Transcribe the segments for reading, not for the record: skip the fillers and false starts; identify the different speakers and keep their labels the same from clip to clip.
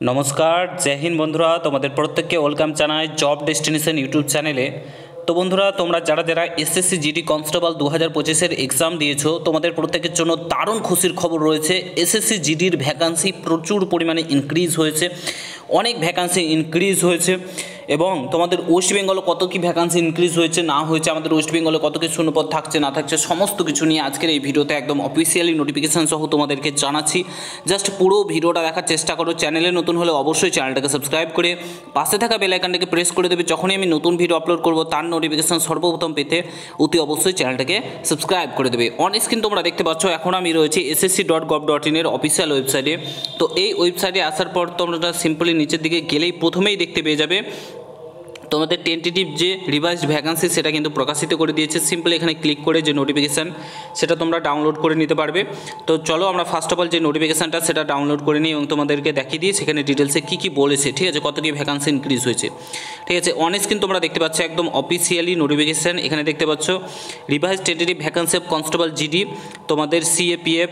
Speaker 1: নমস্কার, জয় হিন্দ বন্ধুরা। তোমাদের প্রত্যেককে ওয়েলকাম জানাই জব ডেস্টিনেশন ইউটিউব চ্যানেলে। তো বন্ধুরা, তোমরা যারা যারা এসএসসি জিডি কনস্টেবল 2025-এর এক্সাম দিয়েছো, তোমাদের প্রত্যেকের জন্য দারুণ খুশির খবর রয়েছে। এসএসসি জিডির ভ্যাকান্সি প্রচুর পরিমাণে ইনক্রিজ হয়েছে, অনেক ভ্যাকান্সি ইনক্রিজ হয়েছে। এবং তোমাদের ওয়েস্ট বেঙ্গলে কত কী ভ্যাকান্সি ইনক্রিজ হয়েছে না হয়েছে, আমাদের ওয়েস্ট বেঙ্গলে কত কি শূন্যপদ থাকছে না থাকছে, সমস্ত কিছু নিয়ে আজকের এই ভিডিওতে একদম অফিসিয়ালি নোটিফিকেশান সহ তোমাদেরকে জানাচ্ছি। জাস্ট পুরো ভিডিওটা দেখার চেষ্টা করো। চ্যানেলে নতুন হলে অবশ্যই চ্যানেলটাকে সাবস্ক্রাইব করে পাশে থাকা বেল আইকনটাকে প্রেস করে দেবে। যখনই আমি নতুন ভিডিও আপলোড করব তার নোটিফিকেশান সর্বপ্রথম পেতে অতি অবশ্যই চ্যানেলটাকে সাবস্ক্রাইব করে দেবে। অন স্ক্রিন তোমরা দেখতে পাচ্ছ এখন আমি রয়েছি ssc.gov.in-এর অফিসিয়াল ওয়েবসাইটে। তো এই ওয়েবসাইটে আসার পর তোমরা সিম্পলি নিচের দিকে গেলেই প্রথমেই দেখতে পেয়ে যাবে তোমাদের টেন্টেটিভ যে রিভাইজড ভ্যাকান্সি সেটা কিন্তু প্রকাশিত করে দিয়েছে। সিম্পলি এখানে ক্লিক করে যে নোটিফিকেশান সেটা তোমরা ডাউনলোড করে নিতে পারবে। তো চলো আমরা ফার্স্ট অফ অল যে নোটিফিকেশানটা সেটা ডাউনলোড করে নিই এবং তোমাদেরকে দেখিয়ে দিই সেখানে ডিটেলসে কী কী বলেছে, ঠিক আছে, কত কী ভ্যাকান্সি ইনক্রিজ হয়েছে। ঠিক আছে, অন স্ক্রিন তোমরা দেখতে পাচ্ছ একদম অফিসিয়ালি নোটিফিকেশান। এখানে দেখতে পাচ্ছ revise tentative vacancy of constable GD, তোমাদের CAPF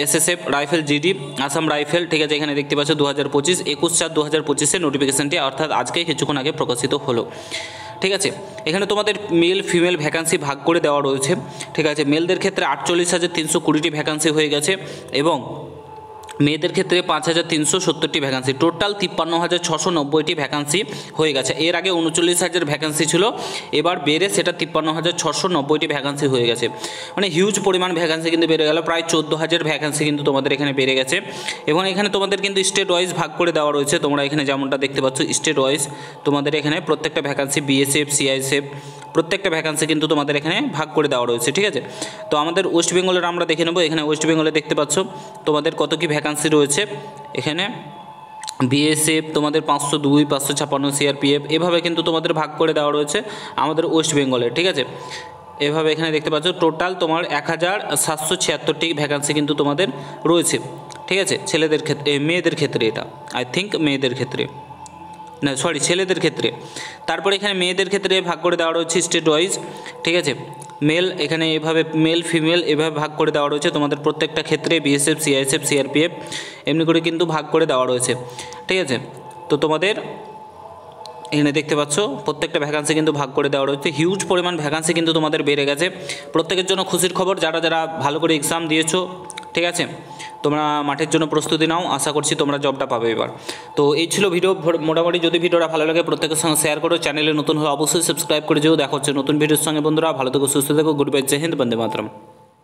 Speaker 1: SSF rifle GD Assam rifle. ঠিক আছে, এখানে দেখতে পাচ্ছ 2025 21/4/2025-এর নোটিফিকেশানটি অর্থাৎ আজকে কিছুক্ষণ আগে প্রকাশিত হলো। ঠিক আছে, এখানে তোমাদের মেল ফিমেল ভ্যাকান্সি ভাগ করে দেওয়া রয়েছে। ঠিক আছে, মেলদের ক্ষেত্রে 48,320টি ভ্যাকান্সি হয়ে গেছে এবং মেয়েদের ক্ষেত্রে 5,370টি ভ্যাকান্সি, টোটাল 53,690টি ভ্যাকান্সি হয়ে গেছে। এর আগে 39,000 ভ্যাকান্সি ছিল, এবার বেড়ে সেটা 53,690টি ভ্যাকান্সি হয়ে গেছে। মানে হিউজ পরিমাণ ভ্যাকান্সি কিন্তু বেড়ে গেল, প্রায় 14,000 ভ্যাকান্সি কিন্তু তোমাদের এখানে বেড়ে গেছে। এবং এখানে তোমাদের কিন্তু স্টেট ওয়াইজ ভাগ করে দেওয়া রয়েছে। তোমরা এখানে যেমনটা দেখতে পাচ্ছ স্টেট ওয়াইজ তোমাদের এখানে প্রত্যেকটা ভ্যাকান্সি বিএসএফ সিআইএসএফ প্রত্যেকটা ভ্যাকান্সি কিন্তু তোমাদের এখানে ভাগ করে দেওয়া রয়েছে। ঠিক আছে, তো আমাদের ওয়েস্ট বেঙ্গলের আমরা দেখে নেব। এখানে ওয়েস্ট বেঙ্গলে দেখতে পাচ্ছ তোমাদের কত কী ভ্যাকান্সি রয়েছে। এখানে বিএসএফ তোমাদের 502, 556 সিআরপিএফ এভাবে কিন্তু তোমাদের ভাগ করে দেওয়া রয়েছে আমাদের ওয়েস্ট বেঙ্গলে। ঠিক আছে, এভাবে এখানে দেখতে পাচ্ছ টোটাল তোমার 1,776টি ভ্যাকান্সি কিন্তু তোমাদের রয়েছে। ঠিক আছে, ছেলেদের ক্ষেত্রে মেয়েদের ক্ষেত্রে এটা আই থিঙ্ক মেয়েদের ক্ষেত্রে না, সরি, ছেলেদের ক্ষেত্রে। তারপরে এখানে মেয়েদের ক্ষেত্রে ভাগ করে দেওয়া রয়েছে স্টেট ওয়াইজ। ঠিক আছে, মেল এখানে এভাবে মেল ফিমেল এভাবে ভাগ করে দেওয়া রয়েছে তোমাদের প্রত্যেকটা ক্ষেত্রে বিএসএফ সিআইএসএফ সিআরপিএফ এমনি করে কিন্তু ভাগ করে দেওয়া রয়েছে। ঠিক আছে, তো তোমাদের এখানে দেখতে পাচ্ছ প্রত্যেকটা ভ্যাকান্সি কিন্তু ভাগ করে দেওয়া রয়েছে। হিউজ পরিমাণ ভ্যাকান্সি কিন্তু তোমাদের বেড়ে গেছে। প্রত্যেকের জন্য খুশির খবর, যারা যারা ভালো করে এক্সাম দিয়েছো। ঠিক আছে, তোমরা মাঠের জন্য প্রস্তুতি নাও, আশা করছি তোমরা জবটা পাবে এবার। তো এই ছিল ভিডিও। মোটামুটি যদি ভিডিওটা ভালো লাগে প্রত্যেকের সঙ্গে শেয়ার করো, চ্যানেলে নতুন হলে অবশ্যই সাবস্ক্রাইব করে যেও। দেখা হচ্ছে নতুন ভিডিওর সঙ্গে বন্ধুরা। ভালো থেকো, সুস্থ থেকো, গুড বাই, জয় হিন্দ, বন্দে মাতরম।